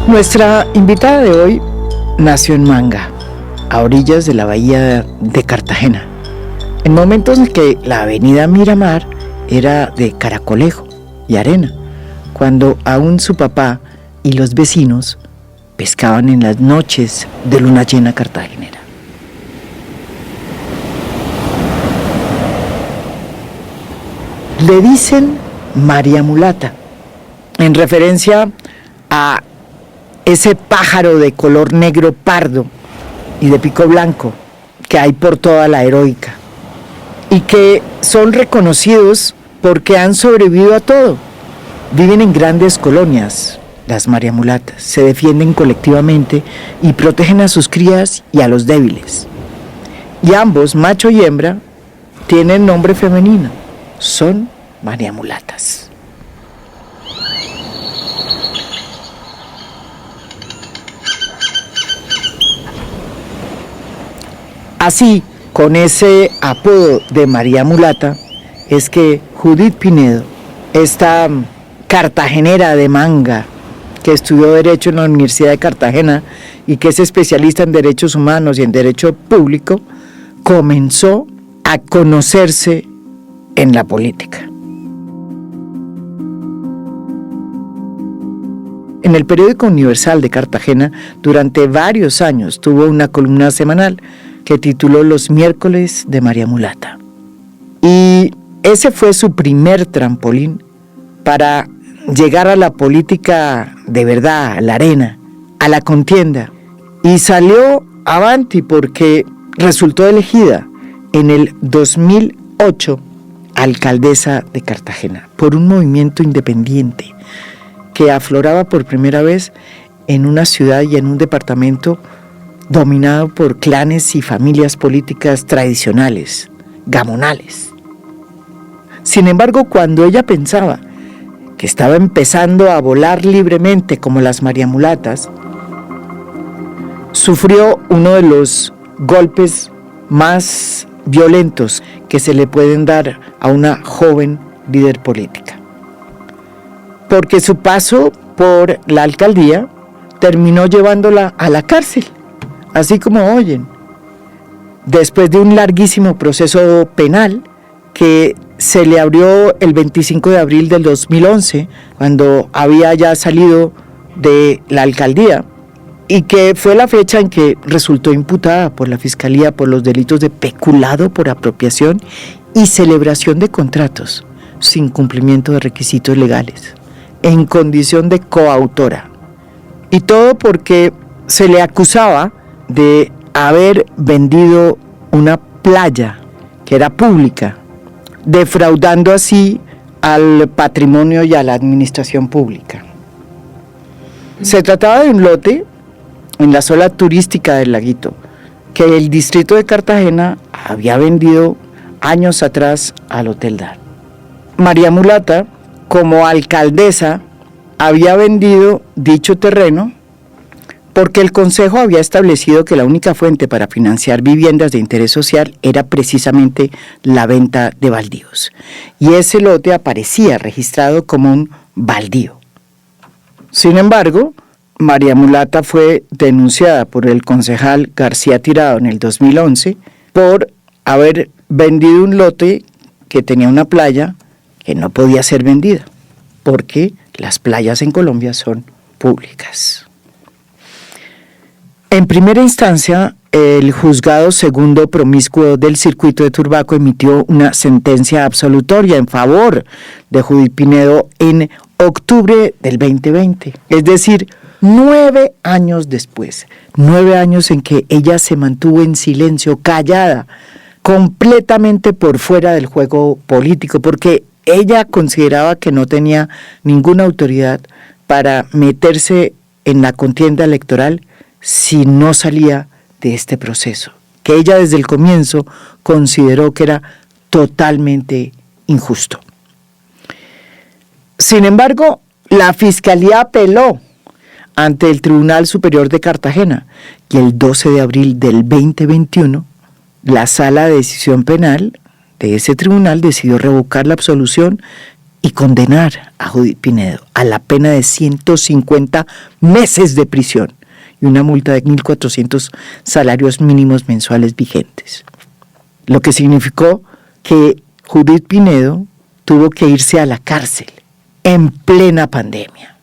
Nuestra invitada de hoy nació en Manga, a orillas de la bahía de Cartagena, en momentos en que la avenida Miramar era de caracolejo y arena, cuando aún su papá y los vecinos pescaban en las noches de luna llena cartagenera. Le dicen María Mulata, en referencia a ese pájaro de color negro pardo y de pico blanco que hay por toda la Heroica y que son reconocidos porque han sobrevivido a todo. Viven en grandes colonias, las María Mulatas, se defienden colectivamente y protegen a sus crías y a los débiles. Y ambos, macho y hembra, tienen nombre femenino, son María Mulatas. Así, con ese apodo de María Mulata, es que Judith Pinedo, esta cartagenera de Manga, que estudió Derecho en la Universidad de Cartagena y que es especialista en Derechos Humanos y en Derecho Público, comenzó a conocerse en la política. En el periódico Universal de Cartagena, durante varios años, tuvo una columna semanal que tituló Los miércoles de María Mulata. Y ese fue su primer trampolín para llegar a la política de verdad, a la arena, a la contienda. Y salió avanti porque resultó elegida en el 2008 alcaldesa de Cartagena por un movimiento independiente que afloraba por primera vez en una ciudad y en un departamento dominado por clanes y familias políticas tradicionales, gamonales. Sin embargo, cuando ella pensaba que estaba empezando a volar libremente como las María Mulatas, sufrió uno de los golpes más violentos que se le pueden dar a una joven líder política. Porque su paso por la alcaldía terminó llevándola a la cárcel. Así como oyen, después de un larguísimo proceso penal que se le abrió el 25 de abril del 2011, cuando había ya salido de la alcaldía, y que fue la fecha en que resultó imputada por la Fiscalía por los delitos de peculado por apropiación y celebración de contratos sin cumplimiento de requisitos legales, en condición de coautora. Y todo porque se le acusaba de haber vendido una playa que era pública, defraudando así al patrimonio y a la administración pública. Se trataba de un lote en la zona turística del Laguito, que el distrito de Cartagena había vendido años atrás al Hotel Dar. María Mulata, como alcaldesa, había vendido dicho terreno porque el Consejo había establecido que la única fuente para financiar viviendas de interés social era precisamente la venta de baldíos. Y ese lote aparecía registrado como un baldío. Sin embargo, María Mulata fue denunciada por el concejal García Tirado en el 2011 por haber vendido un lote que tenía una playa que no podía ser vendida, porque las playas en Colombia son públicas. En primera instancia, el juzgado segundo promiscuo del circuito de Turbaco emitió una sentencia absolutoria en favor de Judith Pinedo en octubre del 2020, es decir, 9 años después, 9 años en que ella se mantuvo en silencio, callada, completamente por fuera del juego político, porque ella consideraba que no tenía ninguna autoridad para meterse en la contienda electoral si no salía de este proceso, que ella desde el comienzo consideró que era totalmente injusto. Sin embargo, la Fiscalía apeló ante el Tribunal Superior de Cartagena y el 12 de abril del 2021, la Sala de Decisión Penal de ese tribunal decidió revocar la absolución y condenar a Judith Pinedo a la pena de 150 meses de prisión y una multa de 1.400 salarios mínimos mensuales vigentes. Lo que significó que Judith Pinedo tuvo que irse a la cárcel en plena pandemia.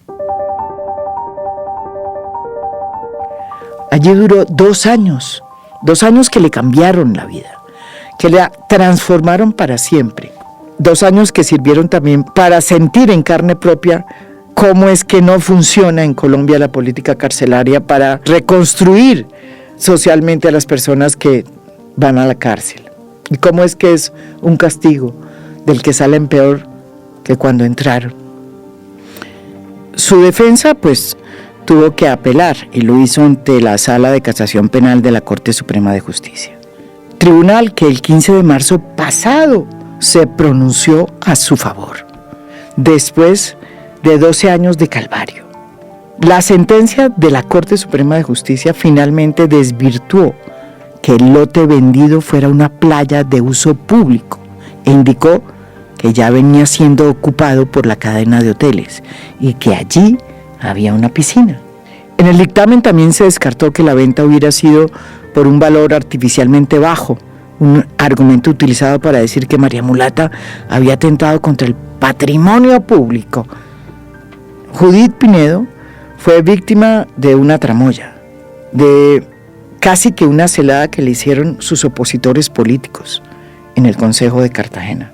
Allí duró 2 años, 2 años que le cambiaron la vida, que la transformaron para siempre. 2 años que sirvieron también para sentir en carne propia cómo es que no funciona en Colombia la política carcelaria para reconstruir socialmente a las personas que van a la cárcel. Y cómo es que es un castigo del que salen peor que cuando entraron. Su defensa, pues, tuvo que apelar y lo hizo ante la Sala de Casación Penal de la Corte Suprema de Justicia. Tribunal que el 15 de marzo pasado se pronunció a su favor, después de 12 años de calvario. La sentencia de la Corte Suprema de Justicia finalmente desvirtuó que el lote vendido fuera una playa de uso público e indicó que ya venía siendo ocupado por la cadena de hoteles y que allí había una piscina. En el dictamen también se descartó que la venta hubiera sido por un valor artificialmente bajo, un argumento utilizado para decir que María Mulata había atentado contra el patrimonio público. Judith Pinedo fue víctima de una tramoya, de casi que una celada que le hicieron sus opositores políticos en el Consejo de Cartagena,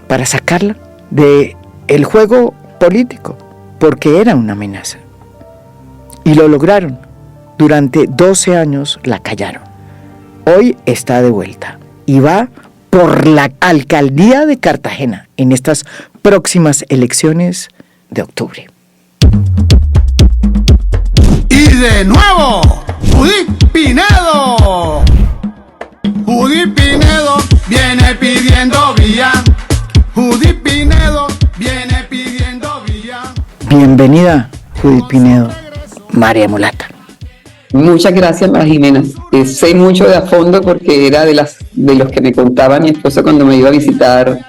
para sacarla del juego político, porque era una amenaza. Y lo lograron. Durante 12 años la callaron. Hoy está de vuelta y va por la alcaldía de Cartagena en estas próximas elecciones de octubre. Y de nuevo, Judith Pinedo. Judith Pinedo viene pidiendo vía. Judith Pinedo viene pidiendo vía. Bienvenida, Judith Pinedo, María Mulata. Muchas gracias, María Jimena. Sé mucho de a fondo porque era de los que me contaba mi esposo cuando me iba a visitar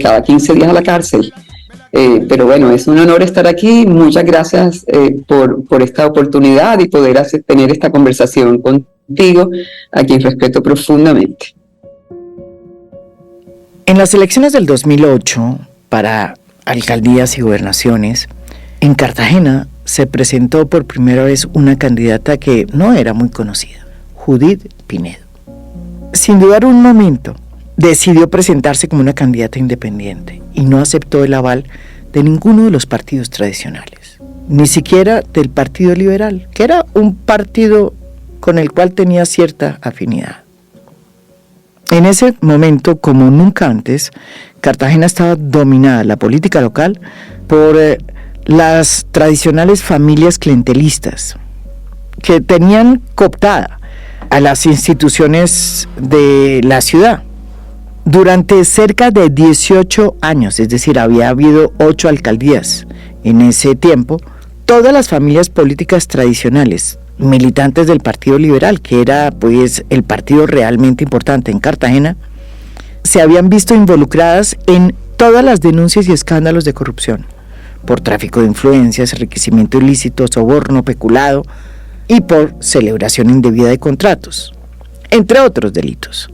cada 15 días a la cárcel. Pero bueno, es un honor estar aquí. Muchas gracias por esta oportunidad y poder tener esta conversación contigo, a quien respeto profundamente. En las elecciones del 2008, para alcaldías y gobernaciones, en Cartagena se presentó por primera vez una candidata que no era muy conocida, Judith Pinedo. Sin dudar un momento, decidió presentarse como una candidata independiente y no aceptó el aval de ninguno de los partidos tradicionales, ni siquiera del Partido Liberal, que era un partido con el cual tenía cierta afinidad. En ese momento, como nunca antes, Cartagena estaba dominada, la política local, por las tradicionales familias clientelistas que tenían cooptada a las instituciones de la ciudad. Durante cerca de 18 años, es decir, había habido 8 alcaldías en ese tiempo, todas las familias políticas tradicionales, militantes del Partido Liberal, que era pues el partido realmente importante en Cartagena, se habían visto involucradas en todas las denuncias y escándalos de corrupción, por tráfico de influencias, enriquecimiento ilícito, soborno, peculado y por celebración indebida de contratos, entre otros delitos.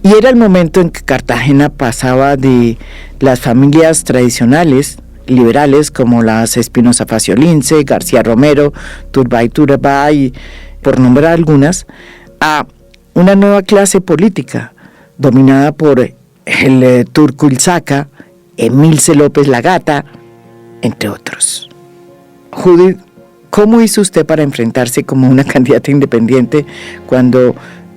Y era el momento en que Cartagena pasaba de las familias tradicionales, liberales, como las Espinosa Faciolince, García Romero, Turbay, por nombrar algunas, a una nueva clase política, dominada por el Turco Ilzaca, Emilce López Lagata, entre otros. Judith, ¿cómo hizo usted para enfrentarse como una candidata independiente cuando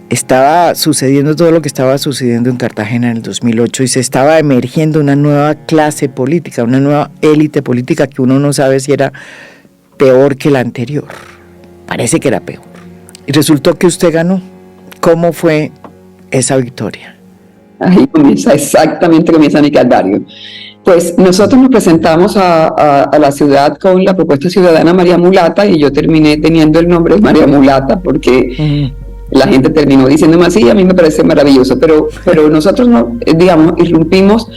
estaba sucediendo todo lo que estaba sucediendo en Cartagena en el 2008 y se estaba emergiendo una nueva clase política, una nueva élite política que uno no sabe si era peor que la anterior? Parece que era peor. Y resultó que usted ganó. ¿Cómo fue esa victoria? Ahí comienza mi calvario. Pues nosotros nos presentamos a la ciudad con la propuesta ciudadana María Mulata y yo terminé teniendo el nombre de María Mulata porque la gente terminó diciéndome así, a mí me parece maravilloso, pero nosotros irrumpimos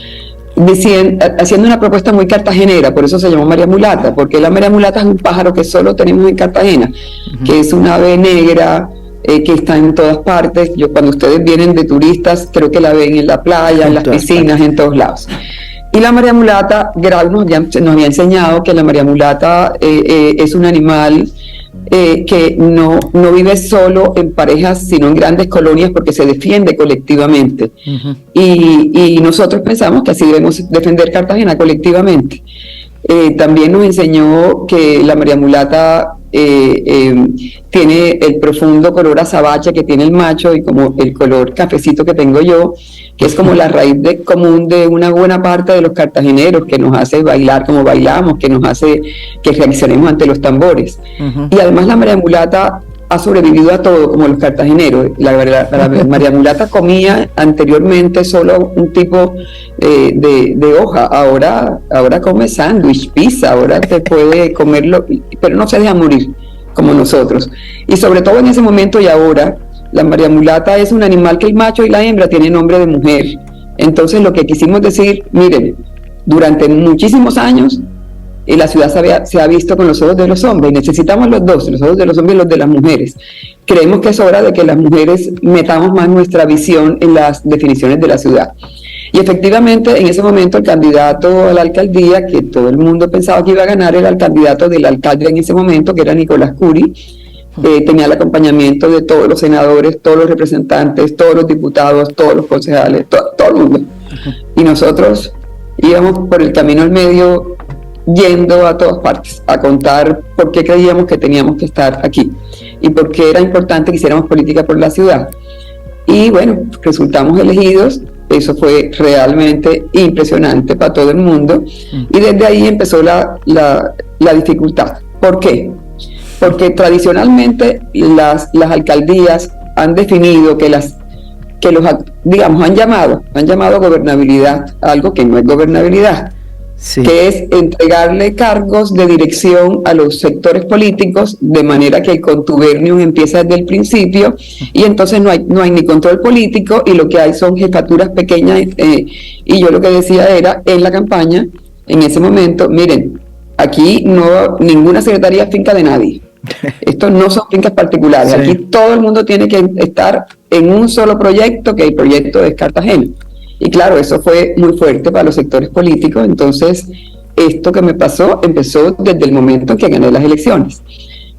haciendo una propuesta muy cartagenera, por eso se llamó María Mulata, porque la María Mulata es un pájaro que solo tenemos en Cartagena, que es una ave negra, que está en todas partes. Cuando ustedes vienen de turistas, creo que la ven en la playa, en las piscinas, en todos lados. Y la María Mulata, Grau nos había enseñado que la María Mulata es un animal que no vive solo en parejas, sino en grandes colonias, porque se defiende colectivamente. Y nosotros pensamos que así debemos defender Cartagena colectivamente. También nos enseñó que la María Mulata tiene el profundo color azabache que tiene el macho y como el color cafecito que tengo yo, que es como la raíz común de una buena parte de los cartageneros, que nos hace bailar como bailamos, que nos hace que reaccionemos ante los tambores. Y además la María Mulata ha sobrevivido a todo, como los cartageneros. La María Mulata comía anteriormente solo un tipo de hoja, ahora come sándwich, pizza, ahora te puede comerlo, pero no se deja morir como nosotros. Y sobre todo en ese momento y ahora, la María Mulata es un animal que el macho y la hembra tienen nombre de mujer. Entonces lo que quisimos decir, miren, durante muchísimos años la ciudad se ha visto con los ojos de los hombres, y necesitamos los dos, los ojos de los hombres y los de las mujeres. Creemos que es hora de que las mujeres metamos más nuestra visión en las definiciones de la ciudad. Y efectivamente, en ese momento, el candidato a la alcaldía, que todo el mundo pensaba que iba a ganar, era el candidato del alcalde en ese momento, que era Nicolás Curi. Tenía el acompañamiento de todos los senadores, todos los representantes, todos los diputados, todos los concejales, todo el mundo. Y nosotros íbamos por el camino al medio, yendo a todas partes, a contar por qué creíamos que teníamos que estar aquí y por qué era importante que hiciéramos política por la ciudad. Y bueno, resultamos elegidos. Eso fue realmente impresionante para todo el mundo, y desde ahí empezó la dificultad. ¿Por qué? Porque tradicionalmente las alcaldías han definido han llamado gobernabilidad algo que no es gobernabilidad. Sí. Que es entregarle cargos de dirección a los sectores políticos, de manera que el contubernio empieza desde el principio, y entonces no hay ni control político, y lo que hay son jefaturas pequeñas. Y yo lo que decía era, en la campaña, en ese momento, miren, aquí ninguna secretaría es finca de nadie. Estos no son fincas particulares. Sí. Aquí todo el mundo tiene que estar en un solo proyecto, que el proyecto es Cartagena. Y claro, eso fue muy fuerte para los sectores políticos. Entonces, esto que me pasó empezó desde el momento en que gané las elecciones.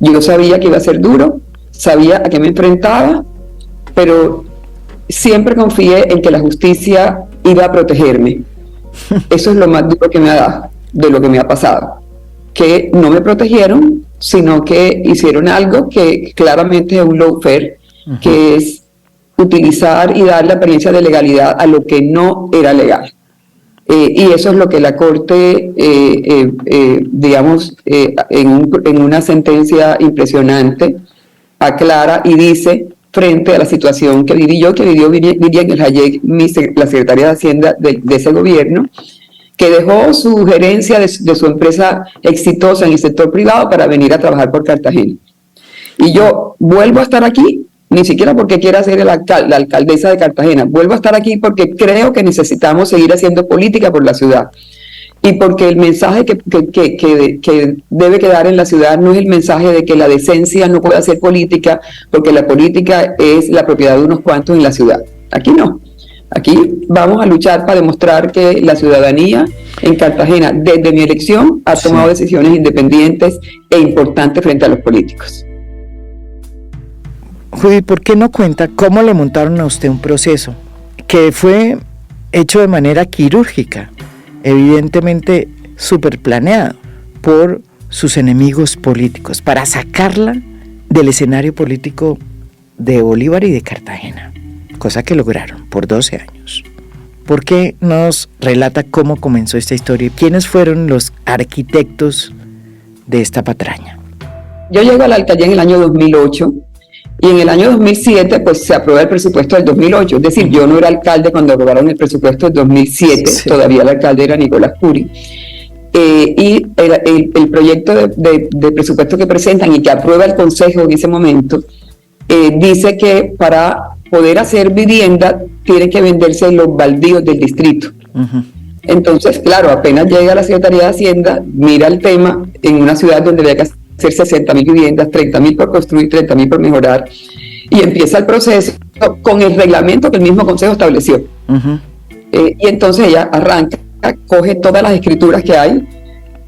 Yo sabía que iba a ser duro, sabía a qué me enfrentaba, pero siempre confié en que la justicia iba a protegerme. Eso es lo más duro que me ha dado, de lo que me ha pasado. Que no me protegieron, sino que hicieron algo que claramente es un lawfare, que es utilizar y dar la apariencia de legalidad a lo que no era legal. Y eso es lo que la Corte, en una sentencia impresionante, aclara y dice, frente a la situación que vivió Vivian El Hayek, la secretaria de Hacienda de ese gobierno, que dejó su gerencia de su empresa exitosa en el sector privado para venir a trabajar por Cartagena. Y yo vuelvo a estar aquí, ni siquiera porque quiera ser la alcaldesa de Cartagena, vuelvo a estar aquí porque creo que necesitamos seguir haciendo política por la ciudad, y porque el mensaje que debe quedar en la ciudad no es el mensaje de que la decencia no puede hacer política, porque la política es la propiedad de unos cuantos en la ciudad. Aquí no. Aquí vamos a luchar para demostrar que la ciudadanía en Cartagena, desde mi elección, ha tomado decisiones independientes e importantes frente a los políticos. Judy, ¿por qué no cuenta cómo le montaron a usted un proceso que fue hecho de manera quirúrgica, evidentemente súper planeado por sus enemigos políticos, para sacarla del escenario político de Bolívar y de Cartagena? Cosa que lograron por 12 años. ¿Por qué nos relata cómo comenzó esta historia? ¿Quiénes fueron los arquitectos de esta patraña? Yo llego a la alcaldía en el año 2008, y en el año 2007 pues se aprueba el presupuesto del 2008. Es decir, yo no era alcalde cuando aprobaron el presupuesto del 2007, todavía el alcalde era Nicolás Curi. Y el proyecto de presupuesto que presentan y que aprueba el Consejo en ese momento, dice que para poder hacer vivienda tienen que venderse los baldíos del distrito. Entonces, claro, apenas llega a la Secretaría de Hacienda, mira el tema en una ciudad donde había que hacer 60.000 viviendas, 30.000 por construir, 30.000 por mejorar, y empieza el proceso con el reglamento que el mismo Consejo estableció. Y entonces ella arranca, coge todas las escrituras que hay,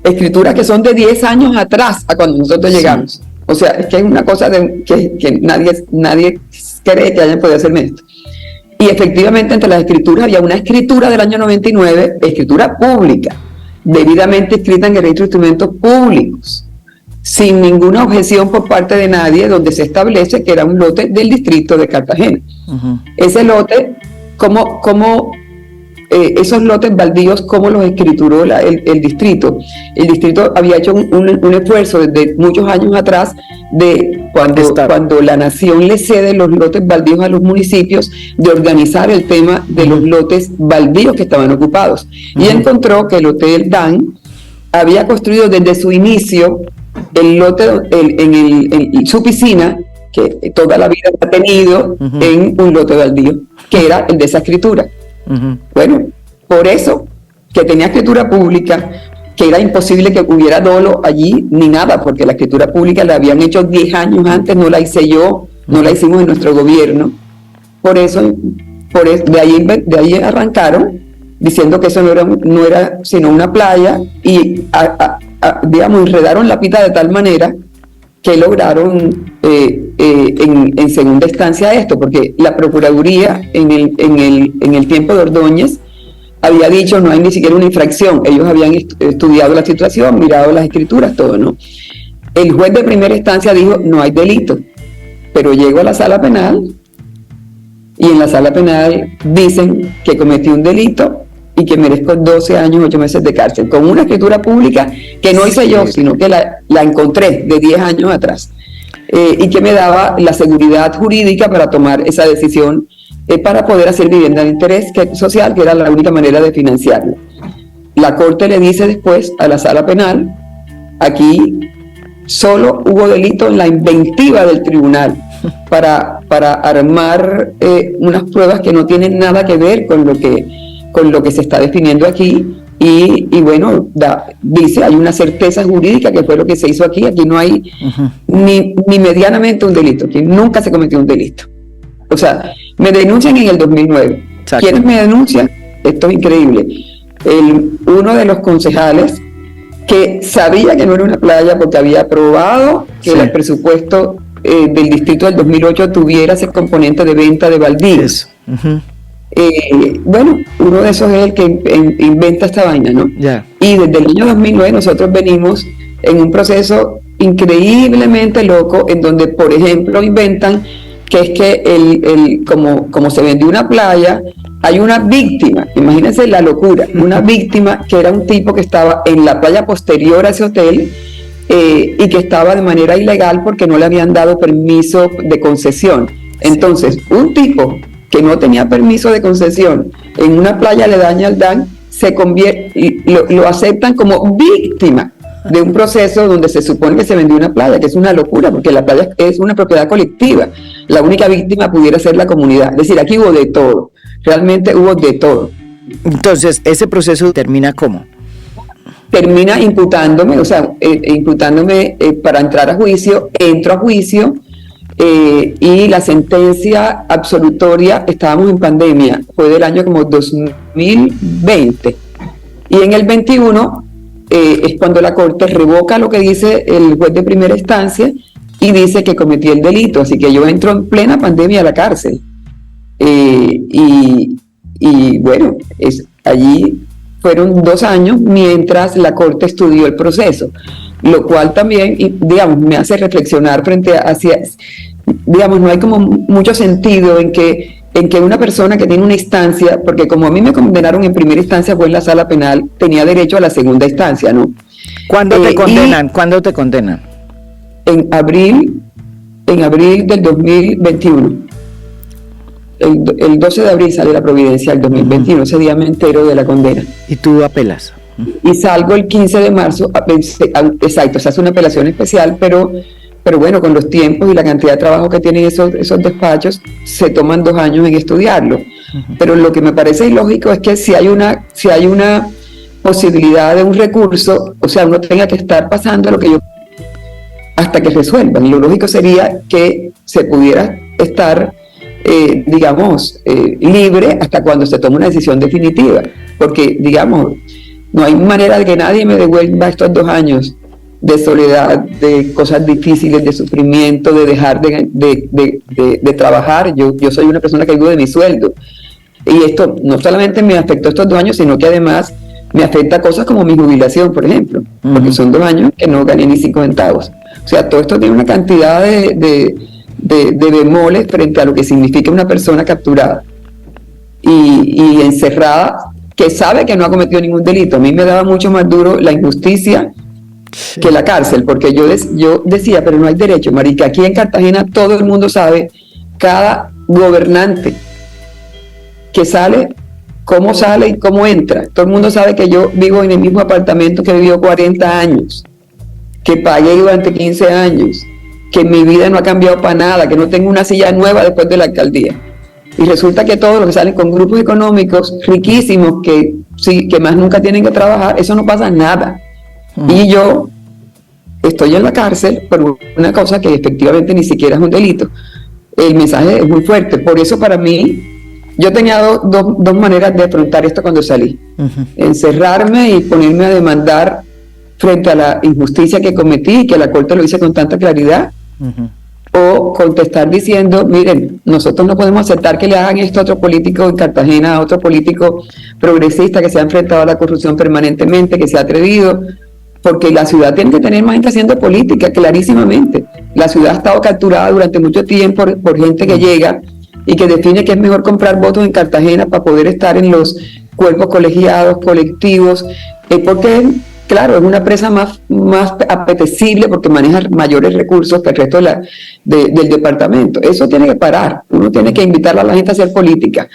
escrituras que son de 10 años atrás a cuando nosotros llegamos. O sea, es que es una cosa que nadie cree que hayan podido hacerme esto. Y efectivamente entre las escrituras había una escritura del año 99, escritura pública, debidamente escrita en el registro de instrumentos públicos, sin ninguna objeción por parte de nadie, donde se establece que era un lote del distrito de Cartagena. Ese lote, esos lotes baldíos, ¿cómo los escrituró el distrito? El distrito había hecho un esfuerzo desde muchos años atrás de cuando la nación le cede los lotes baldíos a los municipios, de organizar el tema de los lotes baldíos que estaban ocupados. Y encontró que el Hotel Dan había construido desde su inicio el lote en su piscina, que toda la vida ha tenido en un lote baldío, que era el de esa escritura. Bueno, por eso, que tenía escritura pública, que era imposible que hubiera dolo allí, ni nada, porque la escritura pública la habían hecho 10 años antes, no la hice yo, no la hicimos en nuestro gobierno. Por eso de ahí arrancaron, diciendo que eso no era sino una playa, y digamos, enredaron la pita de tal manera que lograron en segunda instancia esto, porque la Procuraduría en el tiempo de Ordóñez había dicho no hay ni siquiera una infracción. Ellos habían estudiado la situación, mirado las escrituras, todo, ¿no? El juez de primera instancia dijo no hay delito, pero llego a la sala penal y en la sala penal dicen que cometí un delito y que merezco 12 años, 8 meses de cárcel, con una escritura pública que no hice yo, sino que la encontré de 10 años atrás, y que me daba la seguridad jurídica para tomar esa decisión, para poder hacer vivienda de interés social, que era la única manera de financiarla. La Corte le dice después a la sala penal, aquí solo hubo delito en la inventiva del tribunal para armar unas pruebas que no tienen nada que ver con lo que se está definiendo aquí, y bueno, dice, hay una certeza jurídica que fue lo que se hizo aquí no hay ni medianamente un delito, aquí nunca se cometió un delito. O sea, me denuncian en el 2009. Exacto. ¿Quiénes me denuncian? Esto es increíble. Uno de los concejales que sabía que no era una playa porque había aprobado que el presupuesto del distrito del 2008 tuviera ese componente de venta de baldíos. Bueno, uno de esos es el que inventa esta vaina, ¿no? Y desde el año 2009 nosotros venimos en un proceso increíblemente loco, en donde, por ejemplo, inventan que es que como se vendió una playa, hay una víctima, imagínense la locura, una víctima que era un tipo que estaba en la playa posterior a ese hotel, y que estaba de manera ilegal porque no le habían dado permiso de concesión. Entonces, un tipo que no tenía permiso de concesión en una playa aledaña al DAN, lo aceptan como víctima de un proceso donde se supone que se vendió una playa, que es una locura, porque la playa es una propiedad colectiva. La única víctima pudiera ser la comunidad. Es decir, aquí hubo de todo, realmente hubo de todo. Entonces, ¿ese proceso termina cómo? Termina imputándome, para entrar a juicio, entro a juicio, y la sentencia absolutoria, estábamos en pandemia, fue del año como 2020, y en el 21 es cuando la Corte revoca lo que dice el juez de primera instancia y dice que cometí el delito, así que yo entro en plena pandemia a la cárcel, y bueno, allí fueron 2 años mientras la Corte estudió el proceso, lo cual también, digamos, me hace reflexionar digamos, no hay como mucho sentido en que una persona que tiene una instancia, porque como a mí me condenaron en primera instancia fue en la sala penal, tenía derecho a la segunda instancia, ¿no? ¿Cuándo te condenan? ¿Cuándo te condenan? En abril del 2021. El 12 de abril sale la providencia del 2021, ese día me entero de la condena. ¿Y tú apelas? Y salgo el 15 de marzo, exacto, se hace una apelación especial, pero bueno, con los tiempos y la cantidad de trabajo que tienen esos despachos, se toman 2 años en estudiarlo. Pero lo que me parece ilógico es que si hay una posibilidad de un recurso, o sea, uno tenga que estar pasando lo que yo hasta que resuelvan. Y lo lógico sería que se pudiera estar, libre hasta cuando se tome una decisión definitiva, porque, digamos, no hay manera de que nadie me devuelva estos 2 años de soledad, de cosas difíciles, de sufrimiento, de dejar de trabajar. Yo soy una persona que vivo de mi sueldo, y esto no solamente me afectó estos 2 años, sino que además me afecta cosas como mi jubilación, por ejemplo, porque son 2 años que no gané ni 5 centavos. O sea, todo esto tiene una cantidad de bemoles frente a lo que significa una persona capturada y encerrada, que sabe que no ha cometido ningún delito. A mí me daba mucho más duro la injusticia que la cárcel, porque yo decía, pero no hay derecho, marica. Aquí en Cartagena todo el mundo sabe, cada gobernante que sale, cómo sale y cómo entra. Todo el mundo sabe que yo vivo en el mismo apartamento que he vivido 40 años, que pagué durante 15 años, que mi vida no ha cambiado para nada, que no tengo una silla nueva después de la alcaldía. Y resulta que todos los que salen con grupos económicos riquísimos, que más nunca tienen que trabajar, eso no pasa nada. Y yo estoy en la cárcel por una cosa que efectivamente ni siquiera es un delito. El mensaje es muy fuerte. Por eso, para mí, yo tenía dos maneras de afrontar esto cuando salí. Encerrarme y ponerme a demandar frente a la injusticia que cometí, y que la Corte lo hice con tanta claridad, o contestar diciendo, miren, nosotros no podemos aceptar que le hagan esto a otro político en Cartagena, a otro político progresista que se ha enfrentado a la corrupción permanentemente, que se ha atrevido, porque la ciudad tiene que tener más gente haciendo política, clarísimamente. La ciudad ha estado capturada durante mucho tiempo por gente que llega y que define que es mejor comprar votos en Cartagena para poder estar en los cuerpos colegiados, colectivos, porque, claro, es una presa más apetecible porque maneja mayores recursos que el resto del departamento. Eso tiene que parar. Uno tiene que invitar a la gente a hacer política.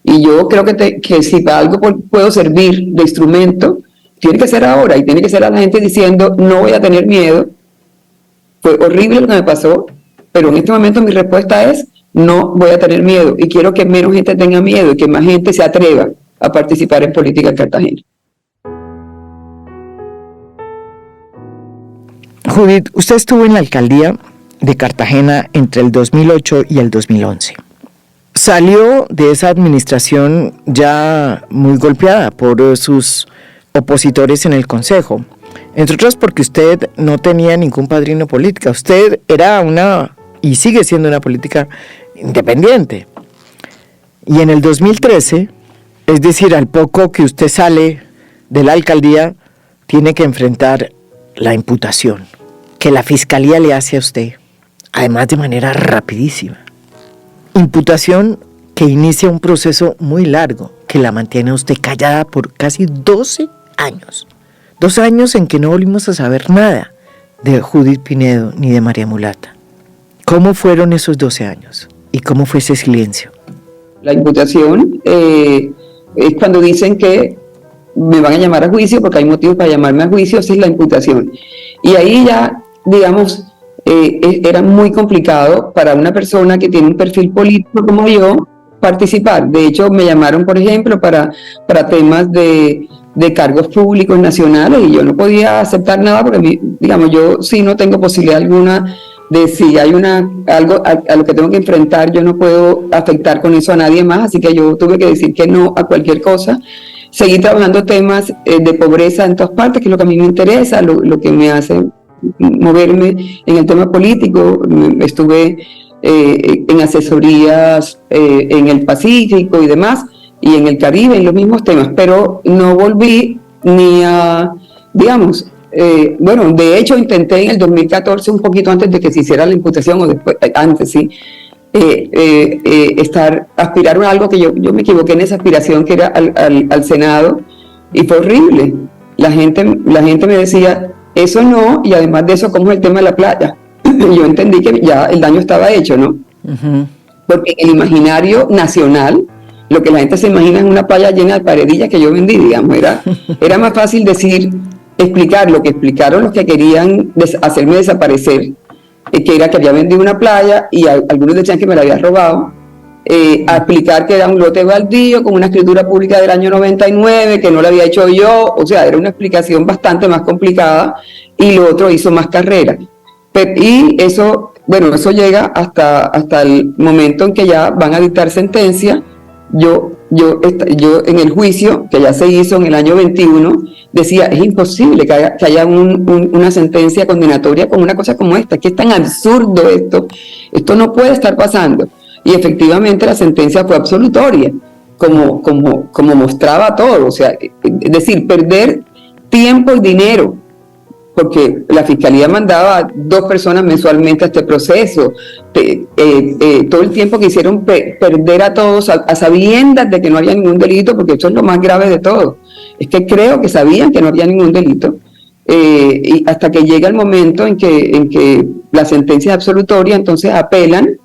Y yo creo que si para algo puedo servir de instrumento, tiene que ser ahora, y tiene que ser a la gente diciendo, no voy a tener miedo. Fue horrible lo que me pasó, pero en este momento mi respuesta es, no voy a tener miedo, y quiero que menos gente tenga miedo y que más gente se atreva a participar en política en Cartagena. Judith, usted estuvo en la alcaldía de Cartagena entre el 2008 y el 2011. Salió de esa administración ya muy golpeada por sus opositores en el Consejo, entre otras porque usted no tenía ningún padrino político. Usted era y sigue siendo una política independiente. Y en el 2013, es decir, al poco que usted sale de la alcaldía, tiene que enfrentar la imputación que la Fiscalía le hace a usted, además de manera rapidísima. Imputación que inicia un proceso muy largo, que la mantiene a usted callada por casi 12 años. 12 años en que no volvimos a saber nada de Judith Pinedo ni de María Mulata. ¿Cómo fueron esos 12 años? ¿Y cómo fue ese silencio? La imputación es cuando dicen que me van a llamar a juicio, porque hay motivos para llamarme a juicio. Esa es la imputación. Y ahí ya, digamos, era muy complicado para una persona que tiene un perfil político como yo participar. De hecho, me llamaron, por ejemplo, para temas de cargos públicos nacionales, y yo no podía aceptar nada porque, digamos, yo sí no tengo posibilidad alguna de, si hay algo a lo que tengo que enfrentar, yo no puedo afectar con eso a nadie más, así que yo tuve que decir que no a cualquier cosa. Seguí trabajando temas de pobreza en todas partes, que es lo que a mí me interesa, lo que me hace moverme en el tema político. Estuve en asesorías en el Pacífico y demás, y en el Caribe, en los mismos temas, pero no volví ni a, digamos, de hecho intenté en el 2014, un poquito antes de que se hiciera la imputación, o después, antes, sí, aspirar a algo que yo me equivoqué en esa aspiración, que era al Senado, y fue horrible. La gente me decía, eso no, y además de eso, ¿cómo es el tema de la playa? Yo entendí que ya el daño estaba hecho, ¿no? Porque en el imaginario nacional, lo que la gente se imagina es una playa llena de paredillas que yo vendí, digamos. Era más fácil explicar lo que explicaron los que querían hacerme desaparecer, que era que había vendido una playa y algunos decían que me la había robado, a explicar que era un lote baldío con una escritura pública del año 99, que no la había hecho yo, o sea, era una explicación bastante más complicada, y lo otro hizo más carrera. Y eso, bueno, eso llega hasta el momento en que ya van a dictar sentencia. Yo en el juicio que ya se hizo en el año 21, decía, es imposible que haya una sentencia condenatoria con una cosa como esta, que es tan absurdo esto no puede estar pasando. Y efectivamente la sentencia fue absolutoria, como mostraba todo, o sea, es decir, perder tiempo y dinero, porque la Fiscalía mandaba 2 personas mensualmente a este proceso, todo el tiempo que hicieron perder a todos a sabiendas de que no había ningún delito, porque eso es lo más grave de todo, es que creo que sabían que no había ningún delito, y hasta que llega el momento en que la sentencia es absolutoria, entonces apelan,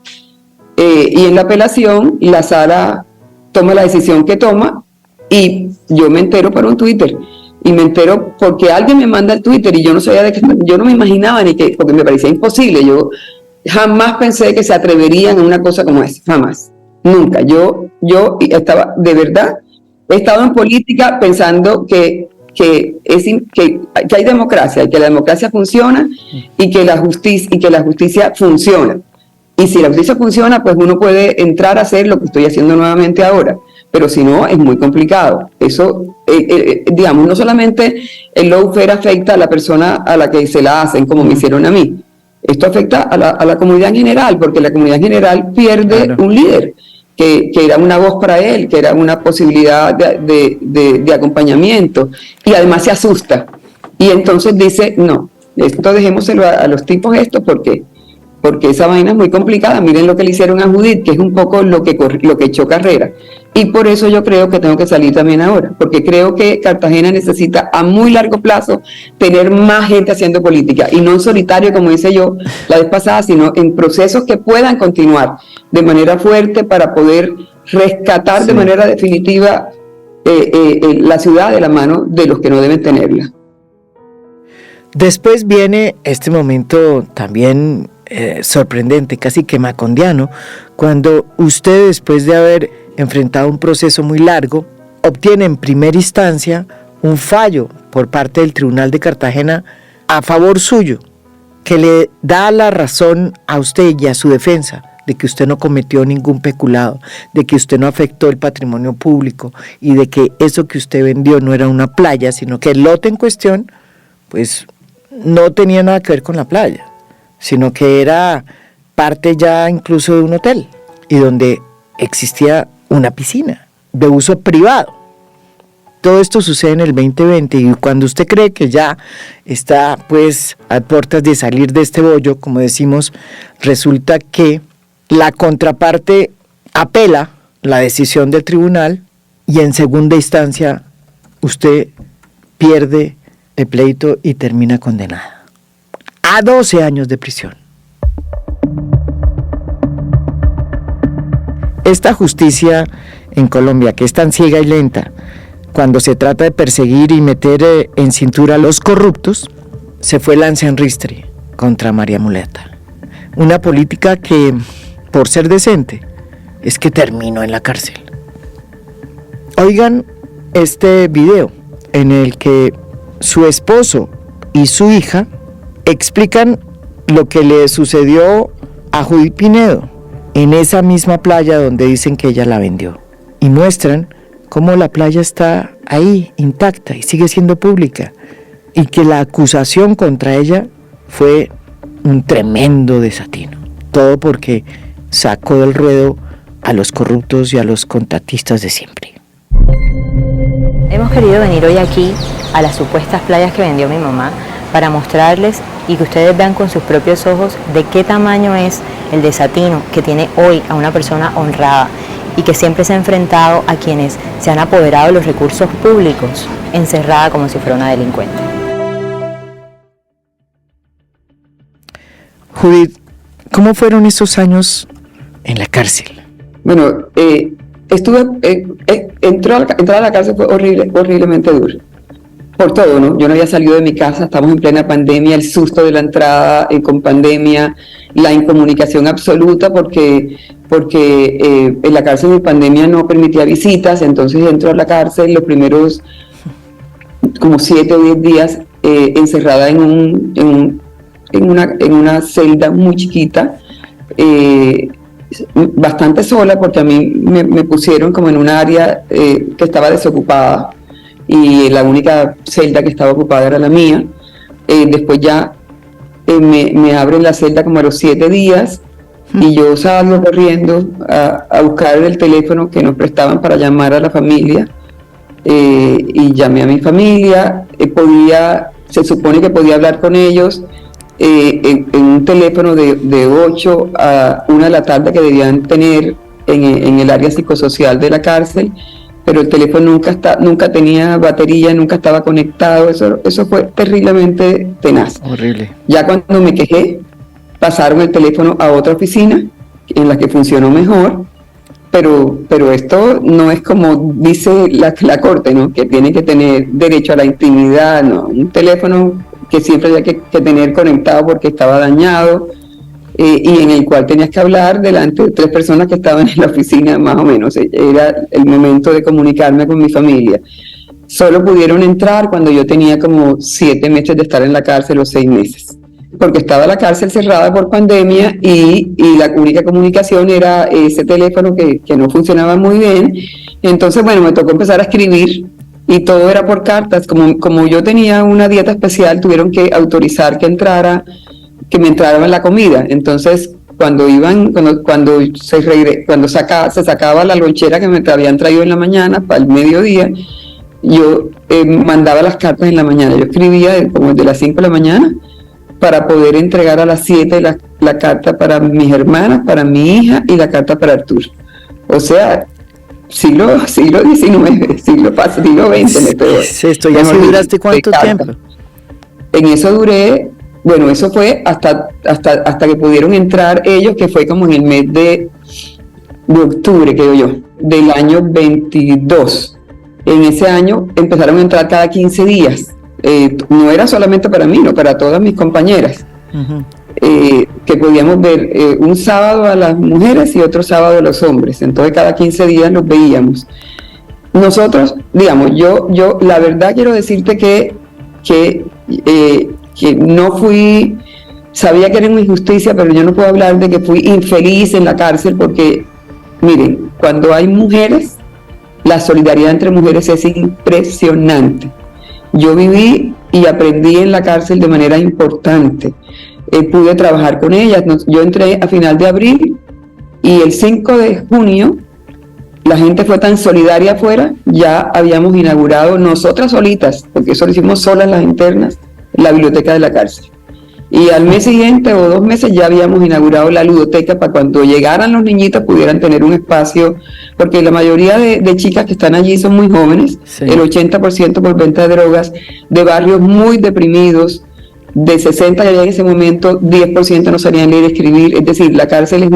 y en la apelación la sala toma la decisión que toma, y yo me entero por un Twitter, y me entero porque alguien me manda el Twitter, y yo no sabía yo no me imaginaba porque me parecía imposible, yo jamás pensé que se atreverían a una cosa como esa, jamás, nunca. Yo estaba, de verdad, he estado en política pensando que hay democracia, y que la democracia funciona, y que la justicia funciona. Y si la justicia funciona, pues uno puede entrar a hacer lo que estoy haciendo nuevamente ahora. Pero si no, es muy complicado. Eso, digamos, no solamente el lawfare afecta a la persona a la que se la hacen, como me hicieron a mí. Esto afecta a la comunidad en general, porque la comunidad en general pierde un líder, que era una voz para él, que era una posibilidad de acompañamiento. Y además se asusta. Y entonces dice, no, esto dejémoselo a los tipos porque esa vaina es muy complicada. Miren lo que le hicieron a Judith, que es un poco lo que echó carrera. Y por eso yo creo que tengo que salir también ahora, porque creo que Cartagena necesita a muy largo plazo tener más gente haciendo política, y no en solitario, como hice yo la vez pasada, sino en procesos que puedan continuar de manera fuerte para poder rescatar de manera definitiva la ciudad de la mano de los que no deben tenerla. Después viene este momento también sorprendente, casi que macondiano, cuando usted, después de haber enfrentado un proceso muy largo, obtiene en primera instancia un fallo por parte del Tribunal de Cartagena a favor suyo, que le da la razón a usted y a su defensa de que usted no cometió ningún peculado, de que usted no afectó el patrimonio público, y de que eso que usted vendió no era una playa, sino que el lote en cuestión pues no tenía nada que ver con la playa, sino que era parte ya incluso de un hotel, y donde existía una piscina de uso privado. Todo esto sucede en el 2020, y cuando usted cree que ya está pues a puertas de salir de este bollo, como decimos, resulta que la contraparte apela la decisión del tribunal, y en segunda instancia usted pierde el pleito y termina condenada a 12 años de prisión. Esta justicia en Colombia, que es tan ciega y lenta cuando se trata de perseguir y meter en cintura a los corruptos, se fue lanza en ristre contra María Muleta. Una política que, por ser decente, es que terminó en la cárcel. Oigan este video en el que su esposo y su hija explican lo que le sucedió a Judith Pinedo en esa misma playa donde dicen que ella la vendió, y muestran cómo la playa está ahí intacta y sigue siendo pública, y que la acusación contra ella fue un tremendo desatino, todo porque sacó del ruedo a los corruptos y a los contratistas de siempre. Hemos querido venir hoy aquí a las supuestas playas que vendió mi mamá para mostrarles y que ustedes vean con sus propios ojos de qué tamaño es el desatino que tiene hoy a una persona honrada y que siempre se ha enfrentado a quienes se han apoderado de los recursos públicos, encerrada como si fuera una delincuente. Judith, ¿cómo fueron esos años en la cárcel? Bueno, entrar a la cárcel fue horriblemente duro. Por todo, ¿no? Yo no había salido de mi casa, estamos en plena pandemia, el susto de la entrada con pandemia, la incomunicación absoluta, porque porque en la cárcel de pandemia no permitía visitas, entonces entro a la cárcel los primeros como 7 o 10 días encerrada en una celda muy chiquita, bastante sola, porque a mí me pusieron como en un área que estaba desocupada y la única celda que estaba ocupada era la mía. Después ya me abren la celda como a los 7 días y yo salgo corriendo a buscar el teléfono que nos prestaban para llamar a la familia, y llamé a mi familia. Se supone que podía hablar con ellos en un teléfono de 8 a 1 de la tarde que debían tener en el área psicosocial de la cárcel, pero el teléfono nunca tenía batería, nunca estaba conectado. Eso fue terriblemente tenaz. Horrible. Ya cuando me quejé, pasaron el teléfono a otra oficina en la que funcionó mejor, pero esto no es como dice la Corte, ¿no? Que tiene que tener derecho a la intimidad, ¿no? Un teléfono que siempre había que tener conectado porque estaba dañado, y en el cual tenías que hablar delante de 3 personas que estaban en la oficina, más o menos. Era el momento de comunicarme con mi familia. Solo pudieron entrar cuando yo tenía como 7 meses de estar en la cárcel, o 6 meses, porque estaba la cárcel cerrada por pandemia y la única comunicación era ese teléfono que no funcionaba muy bien. Entonces, bueno, me tocó empezar a escribir y todo era por cartas. Como yo tenía una dieta especial, tuvieron que autorizar que me entrara en la comida. Entonces, cuando se sacaba la lonchera que me habían traído en la mañana para el mediodía, yo mandaba las cartas en la mañana. Yo escribía como de las 5 de la mañana para poder entregar a las 7 la carta para mis hermanas, para mi hija, y la carta para Arturo. O sea, siglo XIX, siglo XX. Esto ya se duraste ¿cuánto tiempo? En eso duré, bueno, eso fue hasta que pudieron entrar ellos, que fue como en el mes de octubre, creo yo, del año 22. En ese año empezaron a entrar cada 15 días. No era solamente para mí, no, para todas mis compañeras. Uh-huh. Que podíamos ver un sábado a las mujeres y otro sábado a los hombres. Entonces cada 15 días los veíamos. Nosotros, digamos, yo la verdad quiero decirte que no fui, sabía que era una injusticia, pero yo no puedo hablar de que fui infeliz en la cárcel, porque miren, cuando hay mujeres, la solidaridad entre mujeres es impresionante. Yo viví y aprendí en la cárcel de manera importante. Pude trabajar con ellas. Yo entré a final de abril y el 5 de junio la gente fue tan solidaria afuera, ya habíamos inaugurado nosotras solitas, porque eso lo hicimos solas las internas, la biblioteca de la cárcel. Y al mes siguiente o 2 meses ya habíamos inaugurado la ludoteca para cuando llegaran los niñitos pudieran tener un espacio, porque la mayoría de chicas que están allí son muy jóvenes, sí. El 80% por venta de drogas, de barrios muy deprimidos, de 60 que había en ese momento, 10% no sabían leer y escribir. Es decir, la cárcel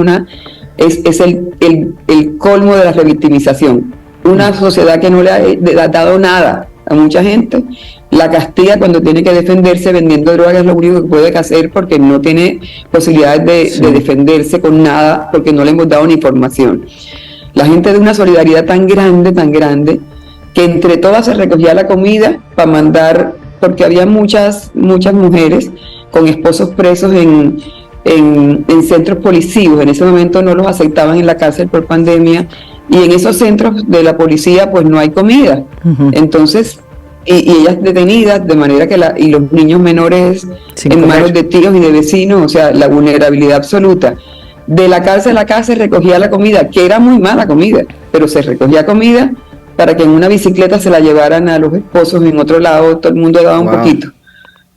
es el colmo de la revictimización. Una sociedad que no le ha dado nada a mucha gente, la castiga cuando tiene que defenderse vendiendo drogas, es lo único que puede hacer, porque no tiene posibilidades de defenderse con nada, porque no le hemos dado ni información. La gente de una solidaridad tan grande, que entre todas se recogía la comida para mandar, porque había muchas mujeres con esposos presos en centros policíacos. En ese momento no los aceptaban en la cárcel por pandemia, y en esos centros de la policía pues no hay comida. Uh-huh. Entonces, y ellas detenidas, de manera que y los niños menores en manos de tíos y de vecinos, o sea, la vulnerabilidad absoluta. De la cárcel a la casa se recogía la comida, que era muy mala comida, pero se recogía comida para que en una bicicleta se la llevaran a los esposos en otro lado, todo el mundo daba un poquito.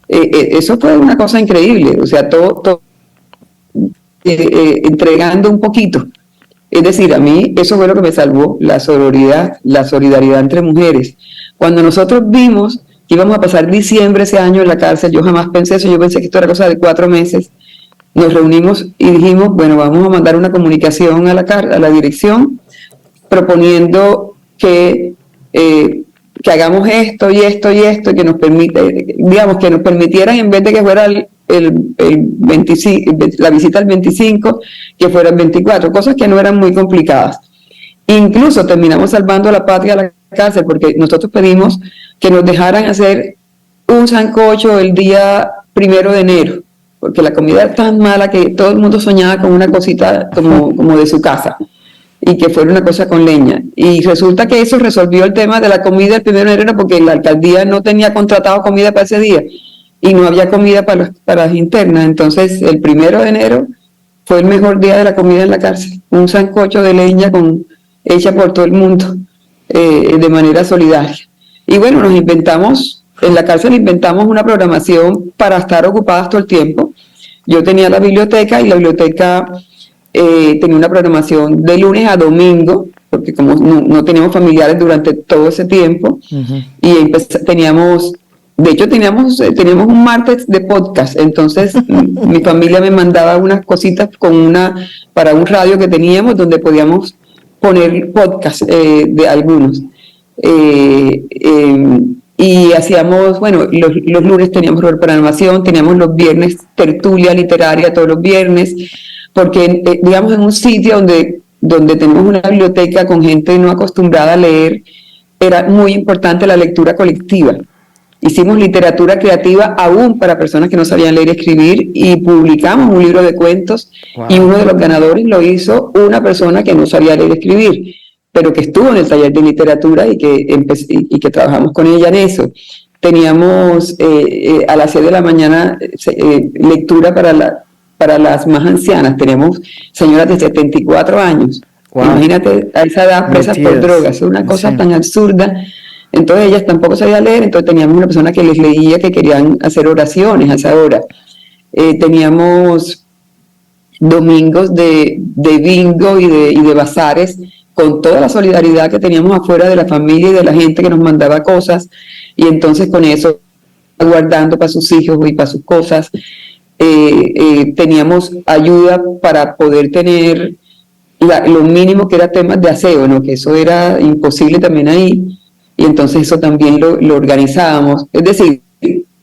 Eso fue una cosa increíble, o sea, todo entregando un poquito. Es decir, a mí eso fue lo que me salvó, la solidaridad entre mujeres. Cuando nosotros vimos que íbamos a pasar diciembre ese año en la cárcel, yo jamás pensé eso, yo pensé que esto era cosa de 4 meses. Nos reunimos y dijimos, bueno, vamos a mandar una comunicación a la dirección proponiendo que hagamos esto y esto y esto, que nos permitieran, en vez de que fuera el 25, la visita el 25, que fuera el 24, cosas que no eran muy complicadas. Incluso terminamos salvando a la patria a la cárcel, porque nosotros pedimos que nos dejaran hacer un sancocho el día 1 de enero, porque la comida era tan mala que todo el mundo soñaba con una cosita como de su casa, y que fuera una cosa con leña. Y resulta que eso resolvió el tema de la comida el 1 de enero, porque la alcaldía no tenía contratado comida para ese día, y no había comida para las internas. Entonces el 1 de enero fue el mejor día de la comida en la cárcel, un sancocho de leña hecha por todo el mundo, de manera solidaria. Y bueno, en la cárcel inventamos una programación para estar ocupadas todo el tiempo. Yo tenía la biblioteca, y la biblioteca tenía una programación de lunes a domingo, porque como no teníamos familiares durante todo ese tiempo, y teníamos un martes de podcast. Entonces mi familia me mandaba unas cositas para un radio que teníamos, donde podíamos poner podcast de algunos. Y hacíamos, los lunes teníamos programación, teníamos los viernes tertulia literaria todos los viernes, porque digamos en un sitio donde tenemos una biblioteca con gente no acostumbrada a leer, era muy importante la lectura colectiva. Hicimos literatura creativa aún para personas que no sabían leer y escribir, y publicamos un libro de cuentos. Wow. Y uno de los ganadores lo hizo una persona que no sabía leer y escribir, pero que estuvo en el taller de literatura y que trabajamos con ella en eso. Teníamos a las 6 de la mañana lectura para las más ancianas. Teníamos señoras de 74 años. Wow. Imagínate, a esa edad presas por drogas. Es una cosa tan absurda. Entonces ellas tampoco sabían leer, entonces teníamos una persona que les leía, que querían hacer oraciones a esa hora. Teníamos domingos de bingo y de bazares, con toda la solidaridad que teníamos afuera de la familia y de la gente que nos mandaba cosas, y entonces con eso, guardando para sus hijos y para sus cosas. Teníamos ayuda para poder tener lo mínimo que era temas de aseo, ¿no? Que eso era imposible también ahí. Y entonces eso también lo organizábamos. Es decir,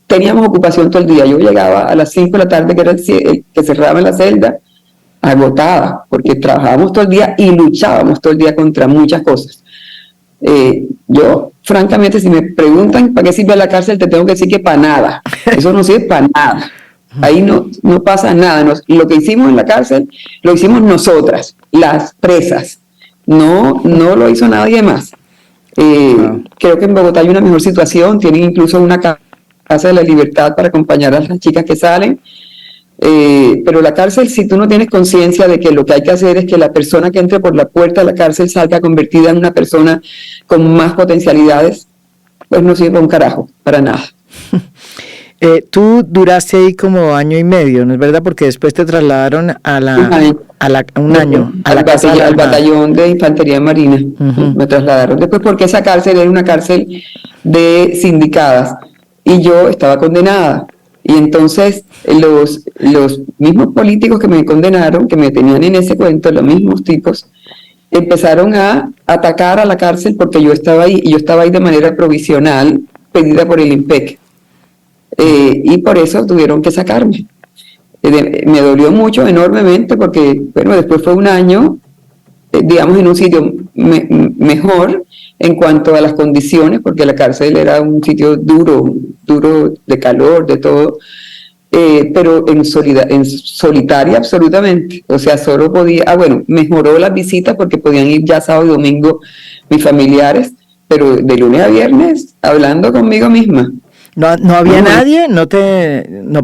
teníamos ocupación todo el día. Yo llegaba a las 5 de la tarde, que era que cerraba en la celda, agotada, porque trabajábamos todo el día y luchábamos todo el día contra muchas cosas. Yo, francamente, si me preguntan para qué sirve la cárcel, te tengo que decir que para nada. Eso no sirve para nada. Ahí no pasa nada. Lo que hicimos en la cárcel, lo hicimos nosotras, las presas. No lo hizo nadie más. Creo que en Bogotá hay una mejor situación, tienen incluso una casa de la libertad para acompañar a las chicas que salen, pero la cárcel, si tú no tienes conciencia de que lo que hay que hacer es que la persona que entre por la puerta de la cárcel salga convertida en una persona con más potencialidades, pues no sirve un carajo, para nada. Tú duraste ahí como 1 año y medio, ¿no es verdad? Porque después te trasladaron un año al batallón de infantería marina. Me trasladaron después, porque esa cárcel era una cárcel de sindicadas y yo estaba condenada. Y entonces los mismos políticos que me condenaron, que me tenían en ese cuento, los mismos tipos, empezaron a atacar a la cárcel porque yo estaba ahí, y yo estaba ahí de manera provisional, pedida por el IMPEC. Y por eso tuvieron que sacarme. Me dolió mucho, enormemente, porque después fue 1 año, digamos, en un sitio mejor en cuanto a las condiciones, porque la cárcel era un sitio duro de calor, de todo, pero en solitaria absolutamente. O sea, solo podía, mejoró las visitas porque podían ir ya sábado y domingo mis familiares, pero de lunes a viernes hablando conmigo misma. No había nadie, no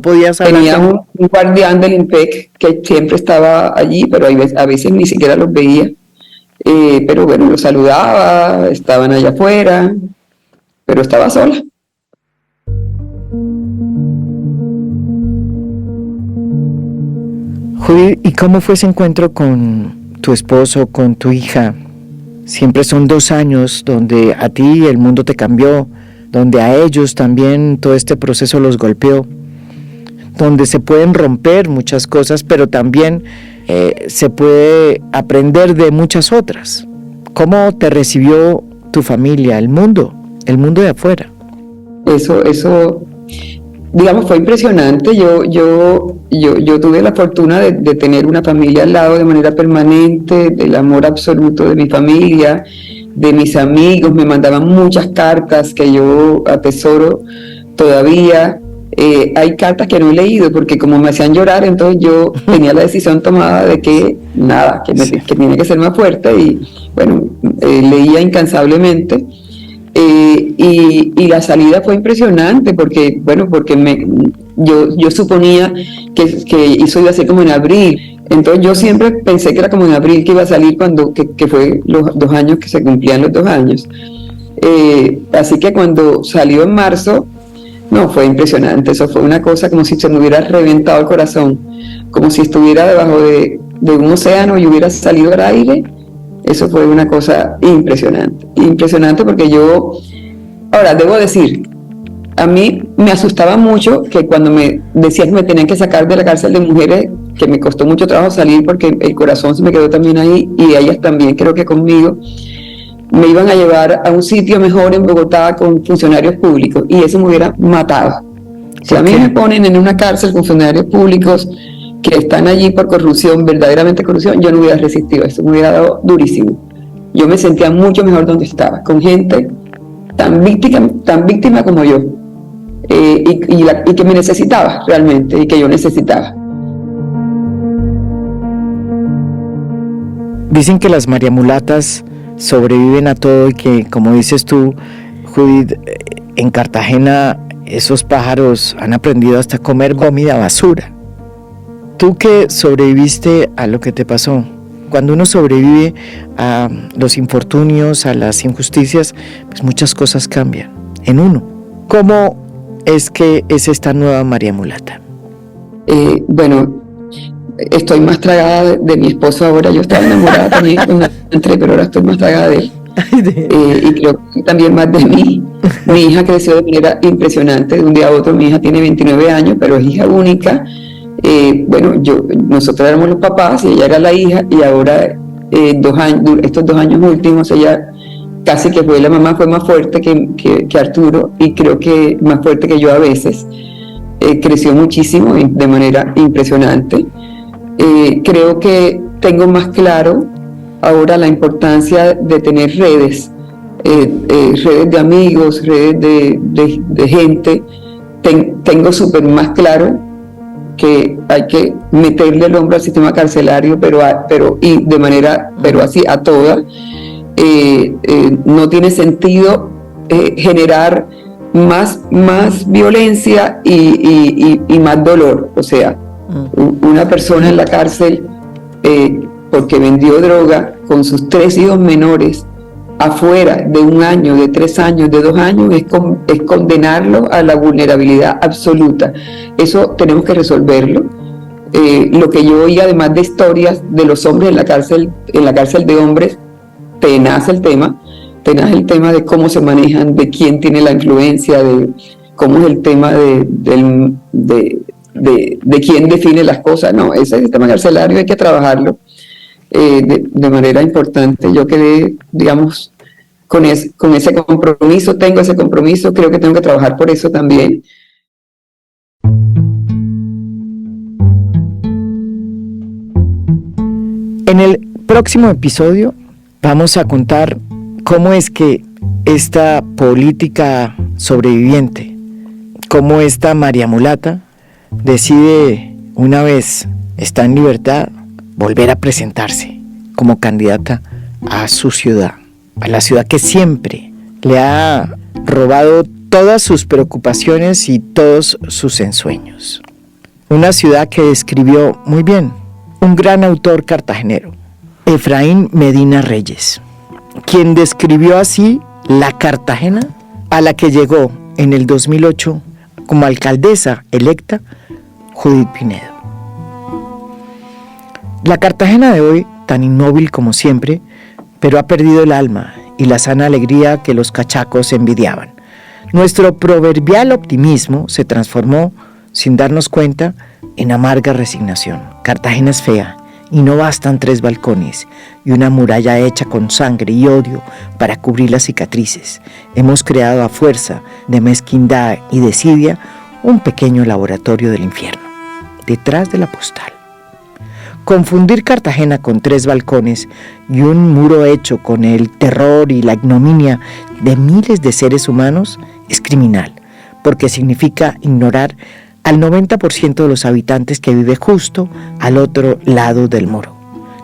podías hablar. Tenía un guardián del IMPEC que siempre estaba allí, pero a veces ni siquiera los veía. Pero los saludaba, estaban allá afuera, pero estaba sola. Judy, ¿y cómo fue ese encuentro con tu esposo, con tu hija? Siempre son 2 años donde a ti el mundo te cambió, donde a ellos también todo este proceso los golpeó, donde se pueden romper muchas cosas, pero también se puede aprender de muchas otras. ¿Cómo te recibió tu familia, el mundo de afuera? Eso digamos, fue impresionante. Yo tuve la fortuna de tener una familia al lado de manera permanente, del amor absoluto de mi familia, de mis amigos. Me mandaban muchas cartas que yo atesoro todavía. Hay cartas que no he leído porque como me hacían llorar, entonces yo tenía la decisión tomada de que nada, que tenía que ser más fuerte, y bueno, leía incansablemente. Y la salida fue impresionante porque yo suponía que eso iba a ser como en abril. Entonces yo siempre pensé que era como en abril que iba a salir, que fue los 2 años que se cumplían los 2 años. Así que cuando salió en marzo, no, fue impresionante. Eso fue una cosa como si se me hubiera reventado el corazón, como si estuviera debajo de un océano y hubiera salido al aire. Eso fue una cosa impresionante porque ahora debo decir, a mí me asustaba mucho que cuando me decían que me tenían que sacar de la cárcel de mujeres, que me costó mucho trabajo salir porque el corazón se me quedó también ahí, y ellas también creo que conmigo, me iban a llevar a un sitio mejor en Bogotá con funcionarios públicos, y eso me hubiera matado. Si a mí me ponen en una cárcel funcionarios públicos que están allí por corrupción, verdaderamente corrupción, yo no hubiera resistido, eso me hubiera dado durísimo. Yo me sentía mucho mejor donde estaba, con gente tan víctima como yo, y que me necesitaba realmente, y que yo necesitaba. Dicen que las mariamulatas sobreviven a todo y que, como dices tú, Judith, en Cartagena esos pájaros han aprendido hasta a comer comida basura. Tú que sobreviviste a lo que te pasó, cuando uno sobrevive a los infortunios, a las injusticias, pues muchas cosas cambian en uno. ¿Cómo es que es esta nueva María Mulata? Bueno, estoy más tragada de mi esposo ahora. Yo estaba enamorada también cuando entré, pero ahora estoy más tragada de él. Y creo que también más de mí. Mi hija creció de manera impresionante de un día a otro. Mi hija tiene 29 años, pero es hija única. Nosotros éramos los papás y ella era la hija, y ahora estos 2 años últimos ella casi que fue la mamá, fue más fuerte que Arturo, y creo que más fuerte que yo a veces. Creció muchísimo y de manera impresionante. Creo que tengo más claro ahora la importancia de tener redes de amigos, redes de gente. Tengo súper más claro que hay que meterle el hombro al sistema carcelario, pero así a toda. No tiene sentido generar más violencia y más dolor. O sea, una persona en la cárcel porque vendió droga con sus 3 hijos menores afuera de 1 año, de 3 años, de 2 años, es condenarlo a la vulnerabilidad absoluta. Eso tenemos que resolverlo. Lo que yo oí, además de historias de los hombres en la cárcel de hombres, tenaz el tema de cómo se manejan, de quién tiene la influencia, de cómo es el tema de quién define las cosas. No, ese sistema carcelario hay que trabajarlo de manera importante. Yo quedé, digamos, con ese compromiso, tengo ese compromiso, creo que tengo que trabajar por eso también. En el próximo episodio vamos a contar cómo es que esta política sobreviviente, cómo esta María Mulata decide, una vez está en libertad, volver a presentarse como candidata a su ciudad, a la ciudad que siempre le ha robado todas sus preocupaciones y todos sus ensueños. Una ciudad que describió muy bien un gran autor cartagenero, Efraín Medina Reyes, quien describió así la Cartagena a la que llegó en el 2008 como alcaldesa electa Judith Pinedo. La Cartagena de hoy, tan inmóvil como siempre, pero ha perdido el alma y la sana alegría que los cachacos envidiaban. Nuestro proverbial optimismo se transformó, sin darnos cuenta, en amarga resignación. Cartagena es fea y no bastan 3 balcones y una muralla hecha con sangre y odio para cubrir las cicatrices. Hemos creado a fuerza de mezquindad y desidia un pequeño laboratorio del infierno, detrás de la postal. Confundir Cartagena con 3 balcones y un muro hecho con el terror y la ignominia de miles de seres humanos es criminal, porque significa ignorar al 90% de los habitantes que vive justo al otro lado del muro.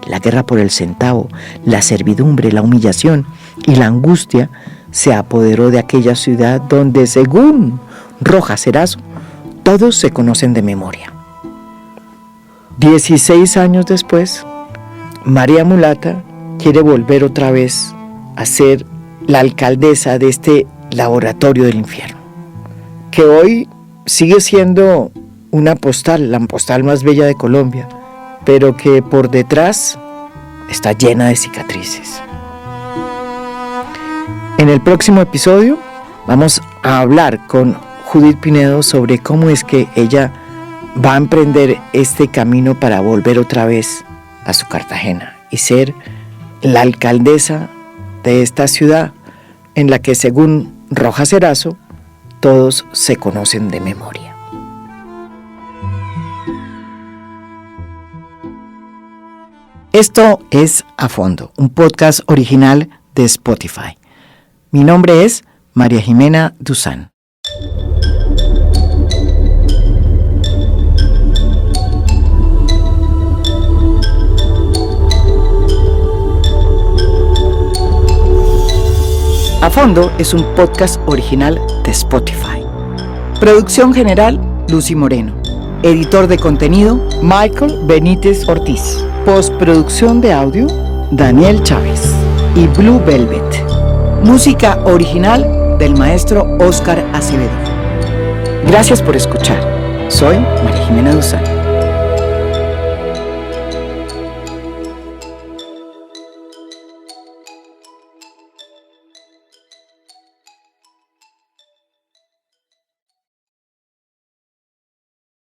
La guerra por el centavo, la servidumbre, la humillación y la angustia se apoderó de aquella ciudad donde, según Rojas Erazo, todos se conocen de memoria. 16 años después, María Mulata quiere volver otra vez a ser la alcaldesa de este laboratorio del infierno, que hoy sigue siendo una postal, la postal más bella de Colombia, pero que por detrás está llena de cicatrices. En el próximo episodio vamos a hablar con Judith Pinedo sobre cómo es que ella va a emprender este camino para volver otra vez a su Cartagena y ser la alcaldesa de esta ciudad en la que, según Rojas Erazo, todos se conocen de memoria. Esto es A Fondo, un podcast original de Spotify. Mi nombre es María Jimena Duzán. A Fondo es un podcast original de Spotify. Producción general, Lucy Moreno. Editor de contenido, Michael Benítez Ortiz. Postproducción de audio, Daniel Chávez. Y Blue Velvet. Música original del maestro Óscar Acevedo. Gracias por escuchar. Soy María Jimena Duzán.